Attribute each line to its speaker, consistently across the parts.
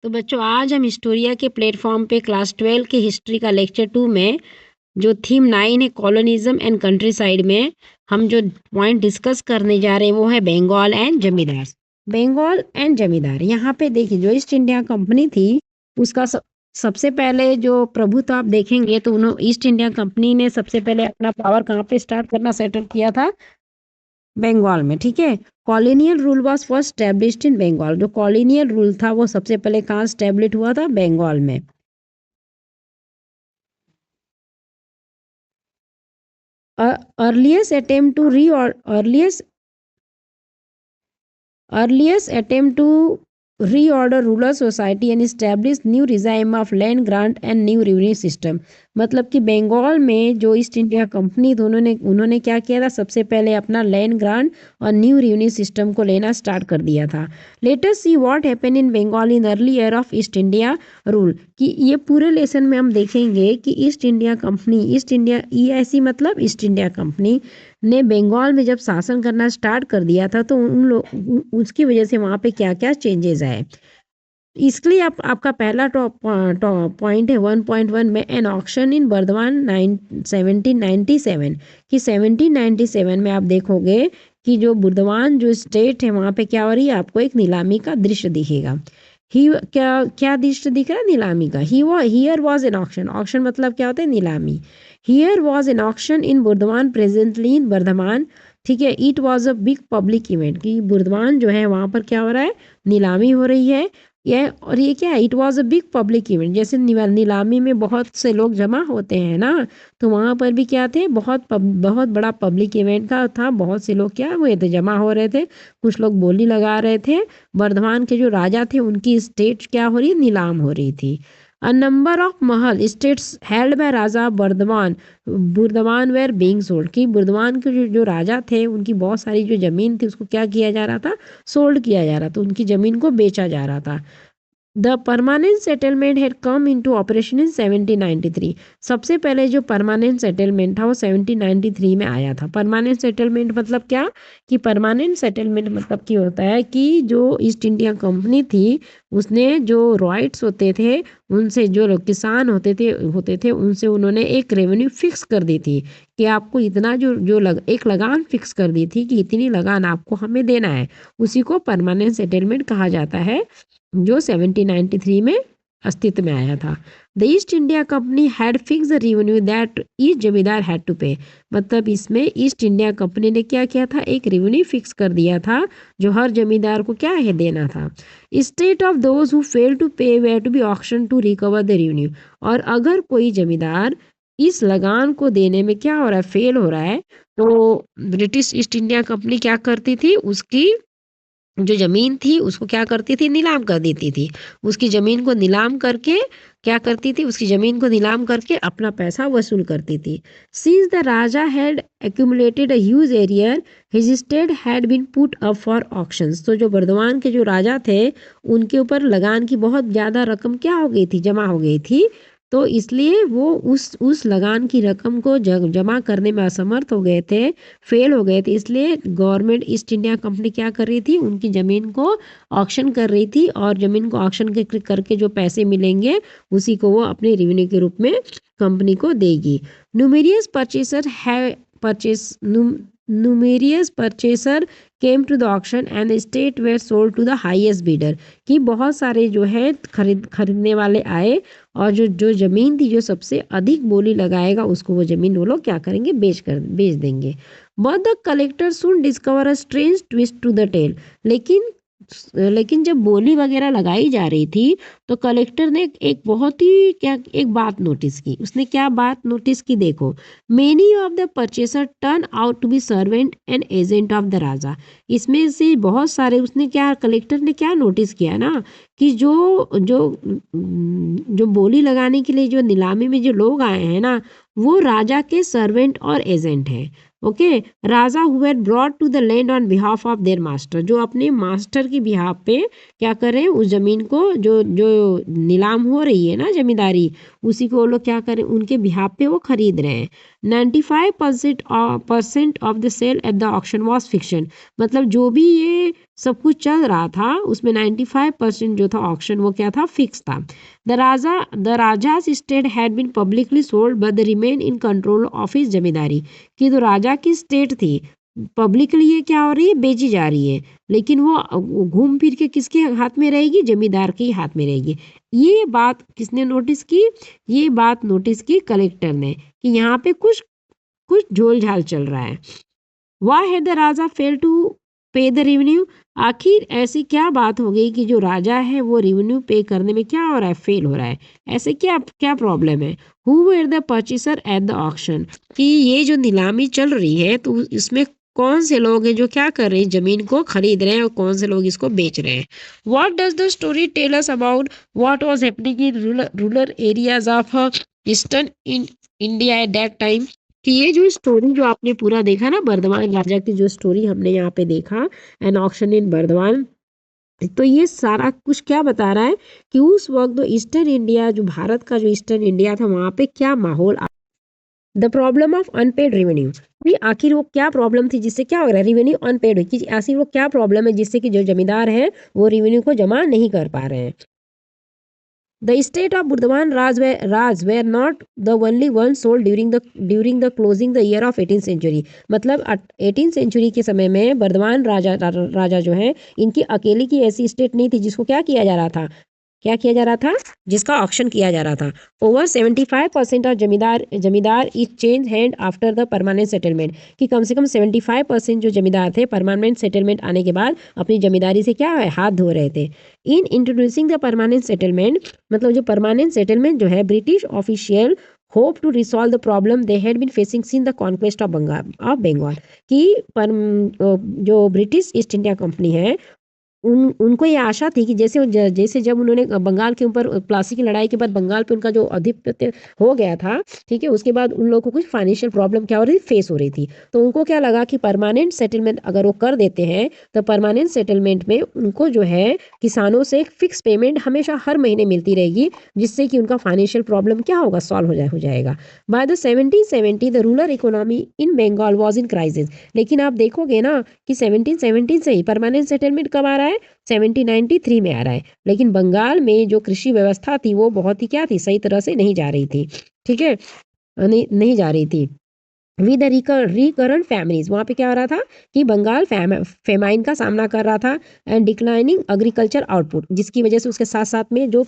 Speaker 1: तो बच्चों आज हम हिस्टोरिया के प्लेटफॉर्म पे क्लास 12 के हिस्ट्री का लेक्चर 2 में जो थीम 9 है कॉलोनिज्म एंड कंट्री साइड में हम जो पॉइंट डिस्कस करने जा रहे हैं वो है बंगाल एंड जमींदार। बंगाल एंड जमींदार यहाँ पे देखिए जो ईस्ट इंडिया कंपनी थी उसका सबसे पहले जो प्रभुत्व आप देखेंगे तो उन्होंने ईस्ट इंडिया कंपनी ने सबसे पहले अपना पावर कहाँ पे स्टार्ट करना सेटल किया था, बंगाल में। ठीक है, colonial rule was first established in Bengal. जो कॉलोनियल रूल था वो सबसे पहले कहाँ स्टैब्लिश हुआ था, बंगाल में। Earliest attempt to re earliest attempt to reorder rural society and establish new regime of land grant and new revenue system। मतलब कि बंगाल में जो ईस्ट इंडिया कंपनी थी उन्होंने क्या किया था, सबसे पहले अपना लैंड ग्रांट और न्यू रेवेन्यू सिस्टम को लेना स्टार्ट कर दिया था। Let us see what happened in Bengal in early year of East India rule. कि ये पूरे लेसन में हम देखेंगे कि East India Company, East India EIC मतलब ईस्ट इंडिया कंपनी ने बंगाल में जब शासन करना स्टार्ट कर दिया था तो उन लोग उसकी वजह से वहाँ पे क्या क्या चेंजेस आए। इसके लिए आपका पहला टॉप पॉइंट है 1.1 में एन ऑक्शन इन बर्धमान 1797। कि 1797 में आप देखोगे कि जो बुर्दवान जो स्टेट है वहाँ पे क्या हो रही है, आपको एक नीलामी का दृश्य दिखेगा। ही क्या क्या दृश्य दिख रहा है, नीलामी का। Here was an auction. Auction मतलब क्या होता है, नीलामी। Here was an auction in Burdwan presently in Bardhaman. ठीक है, it was a big public event. कि बुर्दवान जो है वहाँ पर क्या हो रहा है, नीलामी हो रही है। ये क्या है, it was a big public event. जैसे नीलामी में बहुत से लोग जमा होते हैं ना, तो वहाँ पर भी क्या थे, बहुत बड़ा पब्लिक इवेंट का था। बहुत से लोग क्या हुए थे, जमा हो रहे थे। कुछ लोग बोली लगा रहे थे। वर्धमान के जो राजा थे उनकी स्टेट क्या हो रही, नीलाम हो रही थी। A number of mahal states held by raja Burdwan were being sold. कि बुर्दवान के जो राजा थे उनकी बहुत सारी जो जमीन थी उसको क्या किया जा रहा था, सोल्ड किया जा रहा था, उनकी जमीन को बेचा जा रहा था। The permanent settlement had come into operation in 1793। सबसे पहले जो परमानेंट सेटलमेंट था वो 1793 में आया था। परमानेंट सेटलमेंट मतलब क्या, कि परमानेंट सेटलमेंट मतलब क्या होता है कि जो ईस्ट इंडिया कंपनी थी उसने जो राइट्स होते थे उनसे, जो लोग किसान होते थे उनसे उन्होंने एक रेवेन्यू फिक्स कर दी थी। कि आपको इतना एक लगान फिक्स कर दी थी कि इतनी लगान आपको हमें देना है। उसी को परमानेंट सेटलमेंट कहा जाता है, जो 1793 में अस्तित्व में आया था। The east India company had fix the revenue that each जमींदार हैड टू पे। मतलब इसमें ईस्ट इंडिया कंपनी ने क्या किया था, एक रेवेन्यू फिक्स कर दिया था जो हर जमींदार को क्या है, देना था। State of those who fail to pay were to be auction to recover the revenue. और अगर कोई जमींदार इस लगान को देने में क्या हो रहा है, फेल हो रहा है, तो ब्रिटिश ईस्ट इंडिया कंपनी क्या करती थी, उसकी जो ज़मीन थी उसको क्या करती थी, नीलाम कर देती थी। उसकी ज़मीन को नीलाम करके क्या करती थी, उसकी ज़मीन को नीलाम करके अपना पैसा वसूल करती थी। Since the raja had accumulated a huge arrear his state had been put up for auctions. तो जो बर्दवान के जो राजा थे उनके ऊपर लगान की बहुत ज़्यादा रकम क्या हो गई थी, जमा हो गई थी। तो इसलिए वो उस लगान की रकम को जमा करने में असमर्थ हो गए थे, फेल हो गए थे। इसलिए गवर्नमेंट ईस्ट इंडिया कंपनी क्या कर रही थी, उनकी ज़मीन को ऑक्शन कर रही थी और ज़मीन को ऑक्शन करके जो पैसे मिलेंगे उसी को वो अपने रेवेन्यू के रूप में कंपनी को देगी। न्यूमेरियस परचेसर है purchase numerous purchaser came to the auction and the estate were sold to the highest bidder। कि बहुत सारे जो है खरीदने वाले आए और जो ज़मीन थी जो सबसे अधिक बोली लगाएगा उसको वो ज़मीन वो लोग क्या करेंगे, बेच देंगे। But the collector soon discover a strange twist to the tale. लेकिन जब बोली वगैरह लगाई जा रही थी तो कलेक्टर ने एक बहुत ही क्या एक बात नोटिस की। उसने क्या बात नोटिस की, देखो। Many of the purchaser turn out to be servant and agent of the raja. इसमें से बहुत सारे उसने क्या, कलेक्टर ने क्या नोटिस किया ना, कि जो जो जो बोली लगाने के लिए जो नीलामी में जो लोग आए हैं ना वो राजा के सर्वेंट और एजेंट हैं। Okay, raja who had brought to the land on behalf of their master. जो अपने मास्टर की बिहाफ पे क्या कर रहे हैं, उस जमीन को जो जो नीलाम हो रही है ना जमींदारी, उसी को वो लोग क्या करें, उनके बिहाफ पे वो खरीद रहे हैं। 95% of the sale at the auction was fiction. मतलब जो भी ये सब कुछ चल रहा था, उसमें 95% जो था ऑक्शन वो क्या था, फिक्स था। The raja's estate had been publicly sold but they remain in control of his जमींदारी, कि जो राजा की स्टेट थी पब्लिकली ये क्या हो रही है, बेची जा रही है, लेकिन वो घूम फिर के किसके हाथ में रहेगी, जमींदार के ही हाथ में रहेगी। ये बात किसने नोटिस की, ये बात नोटिस की कलेक्टर ने, कि यहाँ पे कुछ कुछ झोल झाल चल रहा है। Why had the raja fail to pay the revenue, आखिर ऐसी क्या बात हो गई कि जो राजा है वो रेवेन्यू पे करने में क्या हो रहा है, फेल हो रहा है, ऐसे क्या क्या प्रॉब्लम है। Who were the purchaser eight the auction, कि ये जो नीलामी चल रही है तो इसमें कौन से लोग हैं जो क्या कर रहे हैं, जमीन को खरीद रहे हैं, और कौन से लोग इसको बेच रहे हैं। What does the story tell us about what was happening in rural areas of eastern India at that time, कि ये जो स्टोरी जो आपने पूरा देखा ना, बर्धमान राजा की जो स्टोरी हमने यहाँ पे देखा, एन ऑक्शन इन बर्धमान, तो ये सारा कुछ क्या बता रहा है कि उस वक्त जो ईस्टर्न इंडिया, जो भारत का जो ईस्टर्न इंडिया था, वहां पे क्या माहौल, the problem of unpaired revenue, कि आखिर वो क्या प्रॉब्लम थी जिससे क्या हो रहा है, रेवेन्यू अनपेड, कि आखिर वो क्या प्रॉब्लम है जिससे कि जो जमींदार है वो रेवेन्यू को जमा नहीं कर पा रहे हैं। The estate of Burdwan Raj were not the only ones sold during the closing the year of 18th century, मतलब 18th century के समय में बर्धमान राजा जो है, इनकी अकेली की ऐसी स्टेट नहीं थी जिसको क्या किया जा रहा था, क्या किया जा रहा था, जिसका ऑक्शन किया जा रहा था। ओवर 75% ऑफ जमींदार is change hand after the permanent settlement, कि कम से कम 75% जो जमींदार थे परमानेंट सेटलमेंट आने के बाद अपनी जमींदारी से क्या है, हाथ धो रहे थे। In introducing the permanent settlement, मतलब जो परमानेंट सेटलमेंट जो है, British official hope to resolve the problem they had been facing since the conquest of Bengal, कि जो ब्रिटिश ईस्ट इंडिया कंपनी है, उनको ये आशा थी कि जैसे जब उन्होंने बंगाल के ऊपर प्लासी की लड़ाई के बाद बंगाल पे उनका जो आधिपत्य हो गया था, ठीक है, उसके बाद उन लोगों को कुछ फाइनेंशियल प्रॉब्लम क्या हो रही फेस हो रही थी, तो उनको क्या लगा कि परमानेंट सेटलमेंट अगर वो कर देते हैं तो परमानेंट सेटलमेंट में उनको जो है किसानों से एक फिक्स पेमेंट हमेशा हर महीने मिलती रहेगी, जिससे कि उनका फाइनेंशियल प्रॉब्लम क्या होगा, सॉल्व हो जाएगा। By the 1770 the rural economy in Bengal was in crisis, लेकिन आप देखोगे ना कि 1770 से ही परमानेंट सेटलमेंट कब आ रहा है, 1793 में आ रहा है, लेकिन बंगाल में जो कृषि व्यवस्था थी वो बहुत ही क्या थी, सही तरह से नहीं जा रही थी, ठीक है, नहीं जा रही थी। विद रिकरेंट फैमिलीज, वहाँ पे क्या हो रहा था कि बंगाल फेमाइन का सामना कर रहा था, एंड डिक्लाइनिंग एग्रीकल्चर आउटपुट, जिसकी वजह से उसके साथ साथ में जो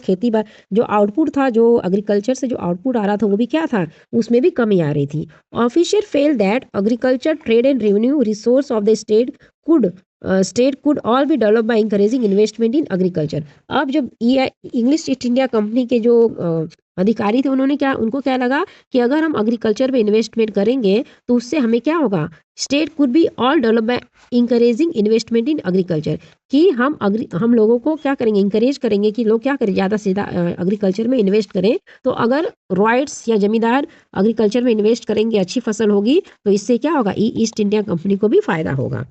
Speaker 1: जो आउटपुट था, जो एग्रीकल्चर से जो आउटपुट आ रहा था वो भी क्या था, उसमें भी कमी आ रही थी। Official fail that agriculture trade and revenue resource of the state could all be develop by encouraging investment in agriculture. अब जब इंग्लिश ईस्ट इंडिया कंपनी के जो अधिकारी थे, उन्होंने क्या, उनको क्या लगा कि अगर हम एग्रीकल्चर में इन्वेस्टमेंट करेंगे तो उससे हमें क्या होगा, state could be all develop by encouraging investment in agriculture, कि हम लोगों को क्या करेंगे, इंकरेज करेंगे कि लोग क्या करें, ज़्यादा से ज़्यादा एग्रीकल्चर में इन्वेस्ट करें। तो अगर रॉयट्स या जमींदार एग्रीकल्चर में इन्वेस्ट करेंगे, अच्छी फसल होगी, तो इससे क्या होगा, ईस्ट इंडिया कंपनी को भी फायदा होगा।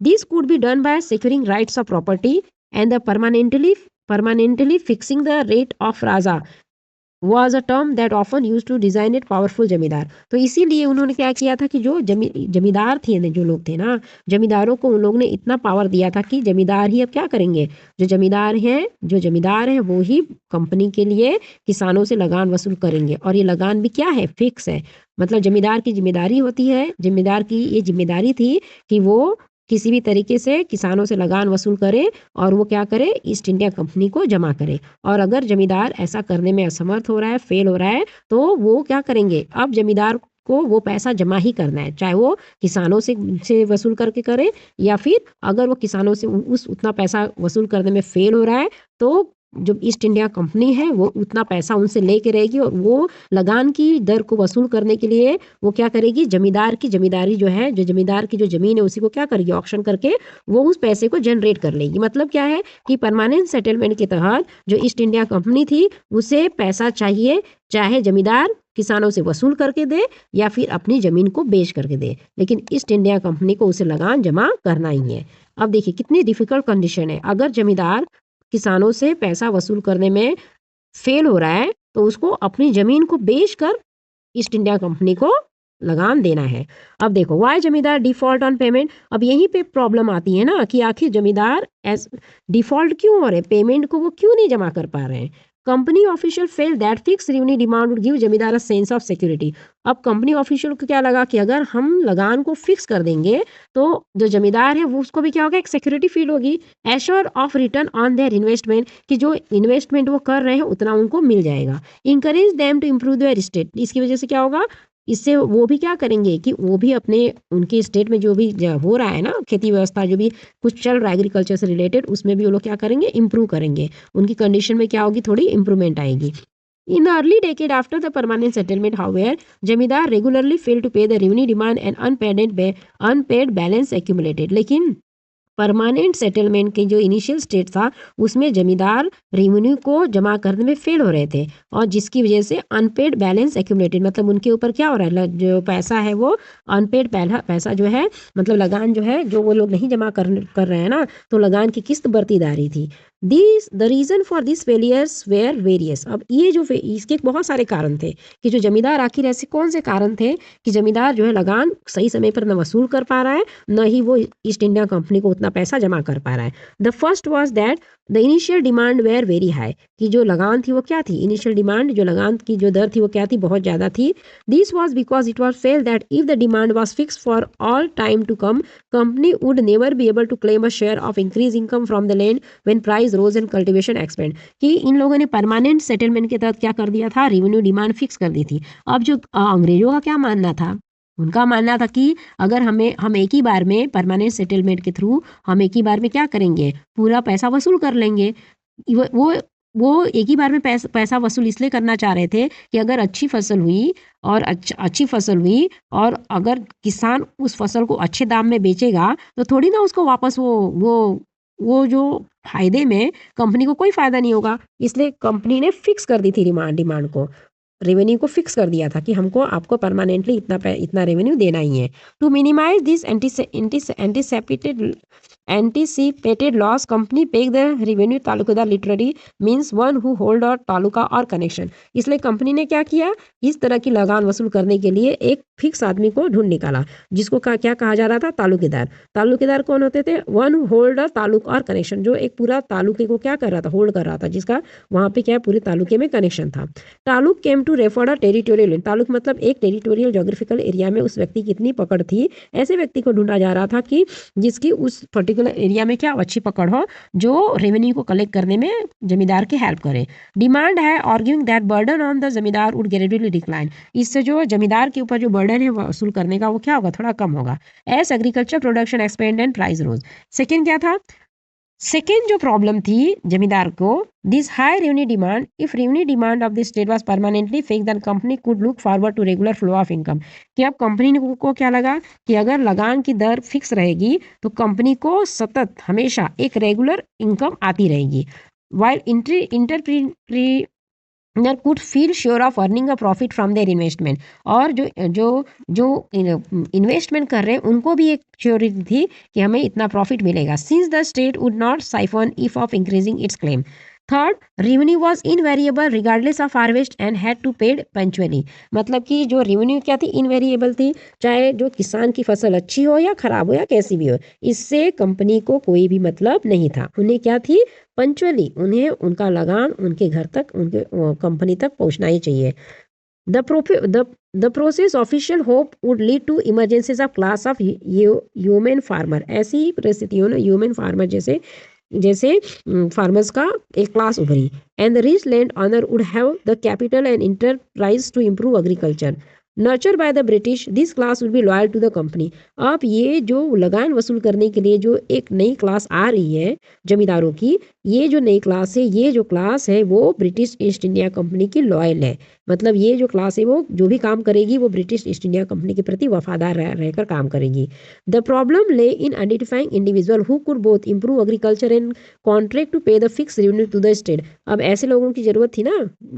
Speaker 1: This could be done by securing rights of property and the permanently fixing the rate of raja was a term that often used to designate powerful जमींदार। तो इसीलिए उन्होंने क्या किया था कि जो जमींदार थे, जो लोग थे ना, जमींदारों को उन लोगों ने इतना पावर दिया था कि जमींदार ही अब क्या करेंगे, जो जमींदार हैं वो ही कंपनी के लिए किसानों से लगान वसूल करेंगे, और ये लगान भी क्या है, फिक्स है। मतलब जमींदार की जिम्मेदारी होती है, जमींदार की ये जिम्मेदारी थी कि वो किसी भी तरीके से किसानों से लगान वसूल करे और वो क्या करे, ईस्ट इंडिया कंपनी को जमा करे। और अगर जमींदार ऐसा करने में असमर्थ हो रहा है, फेल हो रहा है, तो वो क्या करेंगे, अब जमींदार को वो पैसा जमा ही करना है, चाहे वो किसानों से वसूल करके करे, या फिर अगर वो किसानों से उतना पैसा वसूल करने में फेल हो रहा है, तो जो ईस्ट इंडिया कंपनी है वो उतना पैसा उनसे लेके रहेगी, और वो लगान की दर को वसूल करने के लिए वो क्या करेगी, जमींदार की जमींदारी जो है, जो जमींदार की जो जमीन है उसी को क्या करेगी, ऑक्शन करके वो उस पैसे को जनरेट कर लेगी। मतलब क्या है कि परमानेंट सेटलमेंट के तहत जो ईस्ट इंडिया कंपनी थी उसे पैसा चाहिए, चाहे जमींदार किसानों से वसूल करके दे या फिर अपनी जमीन को बेच करके दे, लेकिन ईस्ट इंडिया कंपनी को उसे लगान जमा करना ही है। अब देखिए कितनी डिफिकल्ट कंडीशन है, अगर जमींदार किसानों से पैसा वसूल करने में फेल हो रहा है तो उसको अपनी जमीन को बेचकर ईस्ट इंडिया कंपनी को लगान देना है। अब देखो वाई जमींदार डिफॉल्ट ऑन पेमेंट। अब यहीं पे प्रॉब्लम आती है ना कि आखिर जमींदार एज डिफॉल्ट क्यों हो रहे, पेमेंट को वो क्यों नहीं जमा कर पा रहे हैं। Company official fail that fix revenue demand would give जमींदार अ सेंस ऑफ सिक्योरिटी। अब कंपनी ऑफिशियल को क्या लगा कि अगर हम लगान को फिक्स कर देंगे तो जो जमींदार है वो उसको भी क्या होगा, एक सिक्योरिटी फील होगी, assure of return on their investment, कि जो इन्वेस्टमेंट वो कर रहे हैं उतना उनको मिल जाएगा। Encourage them to improve their state. इसकी वजह से क्या होगा, इससे वो भी क्या करेंगे कि वो भी अपने उनके स्टेट में जो भी हो रहा है ना खेती व्यवस्था, जो भी कुछ चल रहा है एग्रीकल्चर से रिलेटेड, उसमें भी वो लोग क्या करेंगे, इंप्रूव करेंगे, उनकी कंडीशन में क्या होगी, थोड़ी इंप्रूवमेंट आएगी। In the early decade after the permanent settlement, however, जमींदार regularly failed to pay the revenue demand and unpaid balance accumulated। लेकिन परमानेंट सेटलमेंट के जो इनिशियल स्टेट था उसमें जमींदार रेवेन्यू को जमा करने में फेल हो रहे थे, और जिसकी वजह से अनपेड बैलेंस एक्यूमुलेटेड, मतलब उनके ऊपर क्या हो रहा है, जो पैसा है वो अनपेड पैसा जो है, मतलब लगान जो है जो वो लोग नहीं जमा कर रहे हैं ना, तो लगान की किस्त बढ़ती जा रही थी। The reason for this failures were various. अब ये जो इसके बहुत सारे कारण थे कि जो जमींदार आखिर ऐसे कौन से कारण थे कि जमींदार जो है लगान सही समय पर न वसूल कर पा रहा है, न ही वो ईस्ट इंडिया कंपनी को उतना पैसा जमा कर पा रहा है। The first was that the initial demand were very high, कि जो लगान थी वो क्या थी, इनिशियल डिमांड, जो लगान की जो दर थी वो क्या थी, बहुत ज़्यादा थी। This was because it was fail that if the demand was fix for all time to come, company would never be able to claim a share of increase income from the land when price rose and cultivation expand. कि इन लोगों ने permanent settlement के तहत क्या कर दिया था, रेवेन्यू डिमांड फिक्स कर दी थी। अब जो अंग्रेजों का क्या मानना था, उनका मानना था कि अगर हम एक ही बार में परमानेंट सेटलमेंट के थ्रू हम एक ही बार में क्या करेंगे, पूरा पैसा वसूल कर लेंगे। वो वो एक ही बार में पैसा वसूल इसलिए करना चाह रहे थे कि अगर अच्छी फसल हुई और अच्छी फसल हुई और अगर किसान उस फसल को अच्छे दाम में बेचेगा तो थोड़ी ना उसको वापस वो जो फायदे में कंपनी को कोई फायदा नहीं होगा। इसलिए कंपनी ने फिक्स कर दी थी डिमांड को, रेवेन्यू को फिक्स कर दिया था कि हमको आपको परमानेंटली इतना रेवेन्यू देना ही है। To minimise this anticipated loss, company paid the revenue taluqdar literally means one who hold और तालुका और कनेक्शन। इसलिए कंपनी ने क्या किया, इस तरह की लगान वसूल करने के लिए एक फिक्स आदमी को ढूंढ निकाला जिसको क्या कहा जा रहा था, तालुकेदार। तालुकेदार कौन होते थे, वन हु होल्ड तालुक और कनेक्शन, जो एक पूरा तालुके को क्या कर रहा था, होल्ड कर रहा था, जिसका वहां पे क्या पूरे तालुके में कनेक्शन था। Taluq came to refer a territorial, taluq मतलब एक टेरिटोरियल जोग्राफिकल एरिया में उस व्यक्ति की इतनी पकड़ थी, ऐसे व्यक्ति को ढूंढा जा रहा था कि जिसकी उस पर्टिकुलर एरिया में क्या अच्छी पकड़ हो, जो रेवेन्यू को कलेक्ट करने में जमींदार की हेल्प करे। डिमांड है arguing that burden on the जमींदार वुड ग्रेजुअली डिक्लाइन, इससे जो जमींदार के ऊपर जो बर्डन है वसूल करने का वो क्या होगा, थोड़ा कम होगा। As agriculture production expand and price rose. Second क्या था, सेकेंड जो प्रॉब्लम थी जमींदार को, this high revenue demand, if revenue demand of the state was permanently fixed then company could look forward to regular flow of income. कि अब company को क्या लगा कि अगर लगान की दर फिक्स रहेगी तो कंपनी को सतत हमेशा एक रेगुलर इनकम आती रहेगी। While could feel sure of earning a profit from their investment, और जो इन्वेस्टमेंट कर रहे हैं उनको भी एक श्योरिटी थी कि हमें इतना प्रॉफिट मिलेगा। Since the state would not siphon if of increasing its claim. Third, revenue was invariable regardless of harvest and had to paid punctually, मतलब कि जो रेवेन्यू क्या थी, इनवेरिएबल थी, चाहे जो किसान की फसल अच्छी हो या खराब हो या कैसी भी हो, इससे कंपनी को कोई भी मतलब नहीं था। उन्हें क्या थी, पंचुअली उन्हें उनका लगान उनके घर तक, उनके कंपनी तक पहुंचना ही चाहिए। The process official hope would lead to emergencies of class of human farmer। ऐसी परिस्थितियों में ह्यूमन फार्मर जैसे फार्मर्स का एक क्लास उभरी। And the rich land owner would have the capital and enterprise to improve agriculture. Nurture by the British, this class will be loyal to the company. अब ये जो लगान वसूल करने के लिए जो एक नई क्लास आ रही है जमींदारों की, ये जो नई क्लास है, ये जो क्लास है वो ब्रिटिश ईस्ट इंडिया कंपनी की लॉयल है। मतलब ये जो क्लास है वो जो भी काम करेगी वो ब्रिटिश ईस्ट इंडिया कंपनी के प्रति वफादार रहकर काम करेगी। The problem lay in identifying individual who could both improve agriculture and contract to pay the fix revenue to the state. अब ऐसे लोगों की जरूरत थी ना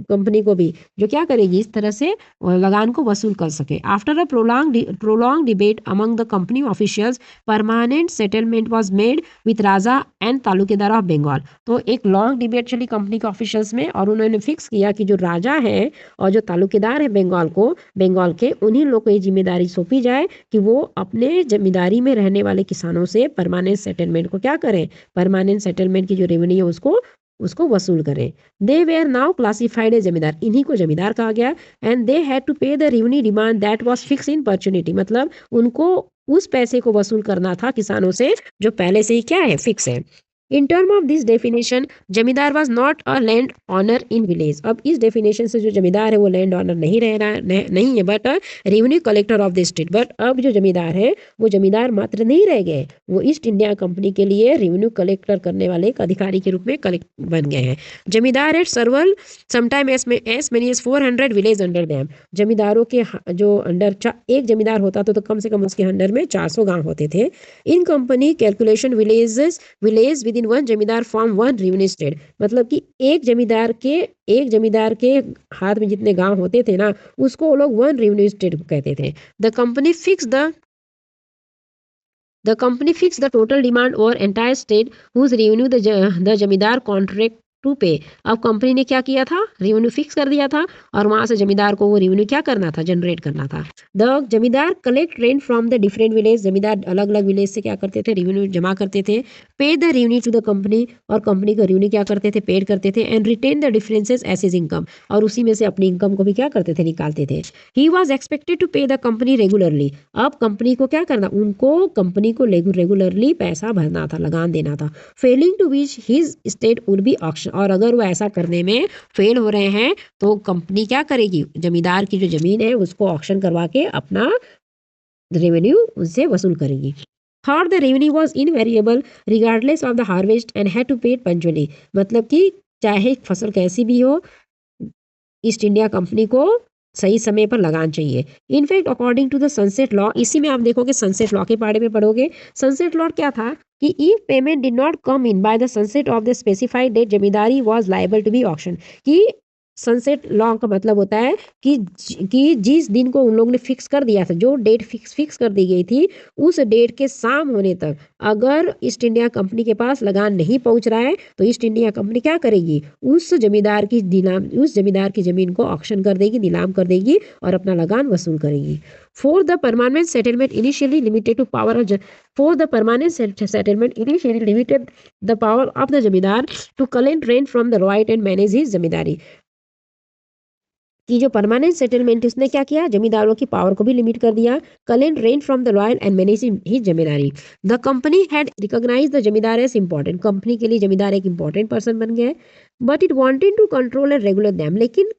Speaker 1: कंपनी को भी, जो क्या करेगी, इस तरह से लगान को वसूल वसूल कर सके। After a prolong debate among the company officials, permanent settlement was made with raja and taluqdar of Bengal. तो एक लॉन्ग डिबेट चली कंपनी के ऑफिशियल्स में और उन्होंने फिक्स किया कि जो राजा है और जो तालुकेदार है बंगाल के, उन्हीं लोगों को ये जिम्मेदारी सौंपी जाए कि वो अपने जमींदारी में रहने वाले किसानों से परमानेंट सेटलमेंट को क्या करें, परमानेंट सेटलमेंट की जो रेवेन्यू है उसको वसूल करें। They were now classified a zamindar, इन्हीं को जमींदार कहा गया। And they had to pay the revenue demand that was fix in perpetuity, मतलब उनको उस पैसे को वसूल करना था किसानों से जो पहले से ही क्या है, फिक्स है। In term of this definition zamindar was not a land owner in village. अब इस डेफिनेशन से जो जमींदार है वो लैंड ऑनर नहीं रह रहा नहीं है, but revenue collector of the state. But अब जो जमींदार है वो जमींदार मात्र नहीं रह गए, वो ईस्ट इंडिया कंपनी के लिए रेवेन्यू कलेक्टर करने वाले एक अधिकारी के रूप में कलेक्ट बन गए हैं। Zamindar at several sometime as many as 400 village under them. जमींदारों के जो अंडर एक जमींदार होता तो कम से कम उसके अंडर में 400 गांव होते थे। In company calculation village within one zamindar form one revenue state, मतलब कि एक जमींदार के हाथ में जितने गांव होते थे ना उसको वो लोग वन रेवेन्यू स्टेट कहते थे। The company fix the total demand और entire state whose revenue the zamindar contract to pay. अब कंपनी ने क्या किया था, रेवेन्यू फिक्स कर दिया था और वहां से जमींदार को वो रेवेन्यू क्या करना था, जनरेट करना था। द जमींदार collect rent from the different village, जमींदार अलग अलग विलेज से क्या करते थे, रेवेन्यू जमा करते थे। Pay the revenue to the company, और कंपनी का रेवेन्यू क्या करते थे, पेड करते थे। And retain the differences as his income, और उसी में से अपनी इनकम को भी क्या करते थे, निकालते थे। He was expected to pay the company regularly. अब कंपनी को क्या करना, उनको कंपनी को रेगुलरली पैसा भरना था, लगान देना था। Failing to which his state would be auction, और अगर वो ऐसा करने में फेल हो रहे हैं तो कंपनी क्या करेगी, जमींदार की जो जमीन है उसको ऑक्शन करवा के अपना रेवेन्यू उनसे वसूल करेगी। Third, the revenue was invariable regardless of the harvest and had to pay punctually, मतलब कि चाहे फसल कैसी भी हो ईस्ट इंडिया कंपनी को सही समय पर लगान चाहिए। In fact according to the sunset law, इसी में आप देखोगे सनसेट लॉ के बारे में पढ़ोगे। सनसेट लॉ क्या था कि if payment did not come in by the sunset of the specified date zamindari was liable to be auction, कि सनसेट लॉ का मतलब होता है कि जिस दिन को उन लोगों ने फिक्स कर दिया था, जो डेट फिक्स कर दी गई थी, उस डेट के शाम होने तक अगर ईस्ट इंडिया कंपनी के पास लगान नहीं पहुंच रहा है तो ईस्ट इंडिया कंपनी क्या करेगी, उस जमींदार की जमीन को ऑक्शन कर देगी, नीलाम कर देगी और अपना लगान वसूल करेगी। For the permanent settlement initially limited the power of the जमींदार to collect rent from the royal and manage his जमींदारी, कि जो परमानेंट सेटलमेंट उसने क्या किया, जमींदारों की पावर को भी लिमिट कर दिया। Collect rent from the royal and manage his zamindari. The company had recognise the zamindar as important, company के लिए जमींदार एक इंपॉर्टेंट पर्सन बन गया, but it wanted to control and regulate them, लेकिन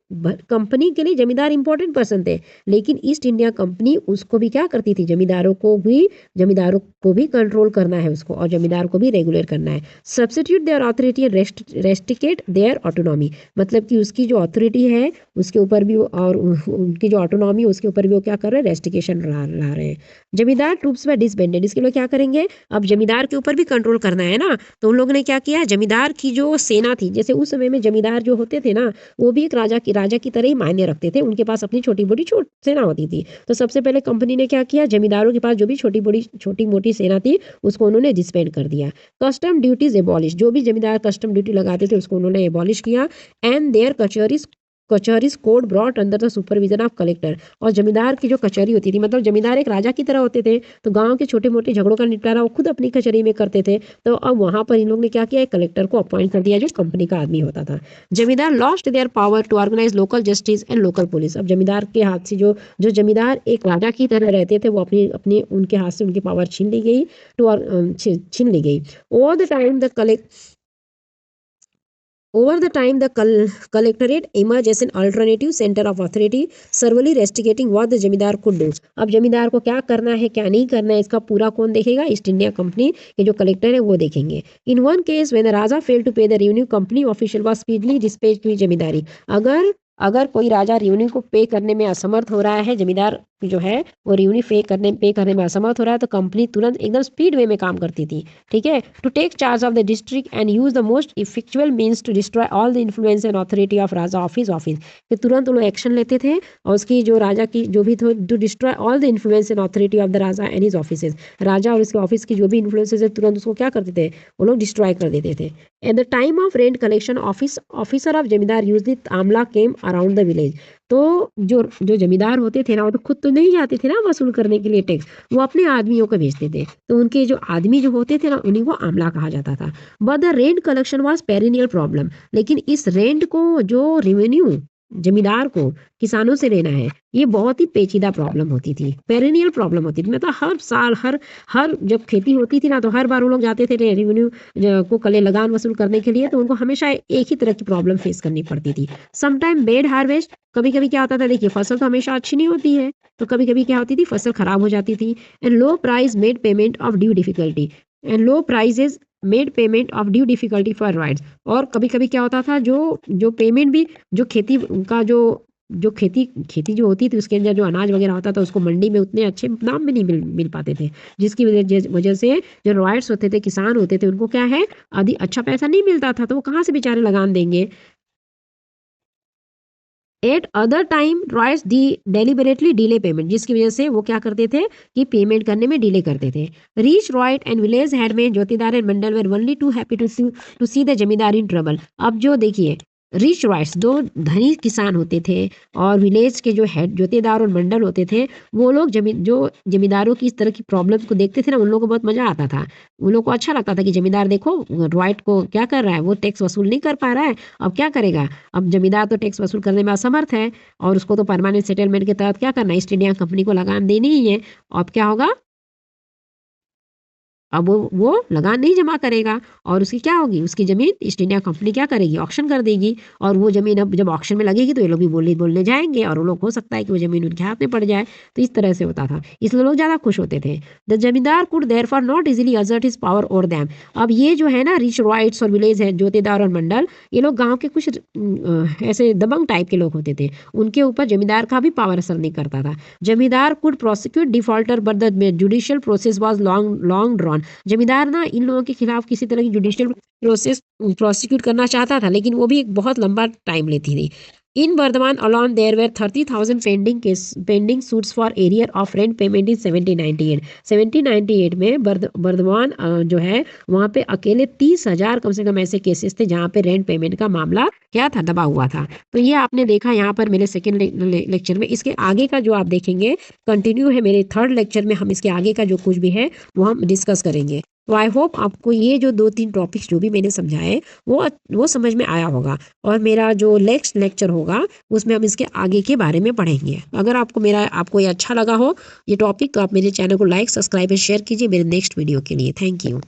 Speaker 1: कंपनी के लिए जमींदार इंपॉर्टेंट पर्सन थे, लेकिन ईस्ट इंडिया कंपनी उसको भी क्या करती थी, जमींदारों को भी कंट्रोल करना है उसको, और जमींदार को भी रेगुलेट करना है। Substitute their authority and restrict their autonomy, मतलब कि उसकी जो ऑथोरिटी है उसके ऊपर भी और उनकी जो ऑटोनॉमी उसके ऊपर भी वो क्या कर रहे हैं, रेस्ट्रिकेशन ला रहे हैं। जमींदार ट्रूप्स व डिसबैंडेड, इसके लोग क्या करेंगे, अब जमींदार के ऊपर भी कंट्रोल करना है ना, तो उन लोगों ने क्या किया, जमींदार की जो सेना थी, जैसे उस समय में जमींदार जो होते थे ना वो भी एक राजा की तरह ही मायने रखते थे, उनके पास अपनी छोटी सेना होती थी। तो सबसे पहले कंपनी ने क्या किया, जमींदारों के पास जो भी छोटी मोटी सेना थी उसको उन्होंने डिसबैंड कर दिया। कस्टम ड्यूटीज एबॉलिश, जो भी जमींदार कस्टम ड्यूटी लगाते थे उसको उन्होंने एबॉलिश किया। And their kachahris could brought under the supervision of collector, और जमींदार की जो कचहरी होती थी, मतलब जमींदार एक राजा की तरह होते थे, तो गांव के छोटे मोटे झगड़ों का निपटारा वो खुद अपनी कचहरी में करते थे। तो अब वहां पर इन लोगों ने क्या किया, एक कलेक्टर को अपॉइंट कर दिया जो कंपनी का आदमी होता था। Zamindar lost their power to organise local justice and local police, अब जमींदार के हाथ से जो जमींदार एक राजा की तरह रहते थे वो अपनी उनके हाथ से उनकी पावर छीन ली गई। Over the time, the collectorate emerged as an alternative center of authority, severely restricting what the जमींदार could do. अब जमींदार को क्या करना है क्या नहीं करना है इसका पूरा कौन देखेगा, ईस्ट इंडिया कंपनी के जो कलेक्टर है वो देखेंगे। In one case when the raja failed to pay the revenue, company official was speedily dispatched to zamindari. अगर कोई राजा रेवेन्यू को पे करने में असमर्थ हो रहा है, जमींदार जो है वो रेवेन्यू पे करने में असमर्थ हो रहा है तो कंपनी तुरंत एकदम स्पीड वे में काम करती थी, ठीक है। To take charge of the district and use the most effectual means to destroy all the influence and authority of raja office फिर तुरंत वो लोग एक्शन लेते थे और उसकी जो राजा की जो भी to destroy all the influence and authority of the raja and his offices, राजा और उसके ऑफिस की जो भी इन्फ्लुएंसेज है तुरंत उसको क्या करते थे, वो लोग डिस्ट्रॉय कर देते थे। At the time of rent collection officer of zamindar use the amla came around the village. तो जो जमींदार होते थे ना वो तो खुद तो नहीं जाते थे ना वसूल करने के लिए टैक्स, वो अपने आदमियों को भेजते थे, तो उनके जो आदमी जो होते थे ना उन्हीं को आमला कहा जाता था। But the rent collection was perennial problem, लेकिन इस रेंट को जो रेवेन्यू जमींदार को किसानों से लेना है ये बहुत ही पेचीदा प्रॉब्लम होती थी, पेरिनियल प्रॉब्लम होती थी। मतलब हर साल हर हर जब खेती होती थी ना तो हर बार वो लोग जाते थे रेवेन्यू को कले लगान वसूल करने के लिए, तो उनको हमेशा एक ही तरह की प्रॉब्लम फेस करनी पड़ती थी। समटाइम बेड हार्वेस्ट, कभी कभी क्या होता था, देखिए फसल तो हमेशा अच्छी नहीं होती है, तो कभी कभी क्या होती थी फसल खराब हो जाती थी। And low price made payment of due difficulty, and low prices made payment of due difficulty for rights. और कभी कभी क्या होता था जो जो पेमेंट भी जो खेती का जो खेती जो होती थी उसके अंदर जो अनाज वगैरह होता था उसको मंडी में उतने अच्छे दाम में नहीं मिल पाते थे, जिसकी वजह से जो रॉयट्स होते थे, किसान होते थे, उनको क्या है आदि अच्छा पैसा नहीं मिलता था, तो वो कहाँ से बेचारे लगान देंगे। एट अदर टाइम रॉयट्स दी डेलिबरेटली डिले पेमेंट, जिसकी वजह से वो क्या करते थे कि पेमेंट करने में डिले करते थे। Rich ryot and village headman jotedar and mandal were only too happy to see the zamindar in trouble. अब जो देखिए रिच रॉयट्स दो धनी किसान होते थे और विलेज के जो हेड ज्योतिदार और मंडल होते थे वो लोग जो जमींदारों की इस तरह की प्रॉब्लम को देखते थे ना उन लोगों को बहुत मजा आता था, उन लोगों को अच्छा लगता था कि जमींदार देखो रॉयट को क्या कर रहा है, वो टैक्स वसूल नहीं कर पा रहा है, अब क्या करेगा, अब जमींदार तो टैक्स वसूल करने में असमर्थ है और उसको तो परमानेंट सेटलमेंट के तहत क्या करना है, ईस्ट इंडिया कंपनी को लगान देनी ही है। अब क्या होगा, अब वो लगान नहीं जमा करेगा और उसकी क्या होगी, उसकी ज़मीन ईस्ट इंडिया कंपनी क्या करेगी, ऑक्शन कर देगी, और वो ज़मीन अब जब ऑक्शन में लगेगी तो ये लोग भी बोलने जाएंगे और वो लोग हो सकता है कि वो ज़मीन उनके हाथ में पड़ जाए। तो इस तरह से होता था, इसलिए लोग ज़्यादा खुश होते थे। The zamindar could therefore not easily assert his power over them. अब ये जो है ना रिच रॉयट्स और विलेज है ज्योतिदार और मंडल, ये लोग गाँव के कुछ ऐसे दबंग टाइप के लोग होते थे, उनके ऊपर जमींदार का भी पावर असर नहीं करता था। जमींदार could prosecute defaulter but the judicial process was long drawn. जमींदार ना इन लोगों के खिलाफ किसी तरह की जुडिशियल प्रोसेस प्रोसिक्यूट करना चाहता था, लेकिन वो भी एक बहुत लंबा टाइम लेती थी। In Bardhaman alone there were 30,000 pending suits for arrear of rent payment in 1798। 1798 में वर्धमान जो है वहाँ पे अकेले 30,000 कम से कम ऐसे केसेस थे जहाँ पे रेंट पेमेंट का मामला क्या था, दबा हुआ था। तो ये आपने देखा यहाँ पर मेरे सेकेंड लेक्चर में। इसके आगे का जो आप देखेंगे कंटिन्यू है मेरे थर्ड लेक्चर में, हम इसके आगे का जो कुछ भी है वो हम डिस्कस करेंगे। तो आई होप आपको ये जो 2-3 टॉपिक्स जो भी मैंने समझाए वो समझ में आया होगा, और मेरा जो नेक्स्ट लेक्चर होगा उसमें हम इसके आगे के बारे में पढ़ेंगे। अगर आपको ये अच्छा लगा हो ये टॉपिक, तो आप मेरे चैनल को लाइक, सब्सक्राइब और शेयर कीजिए मेरे नेक्स्ट वीडियो के लिए। Thank you.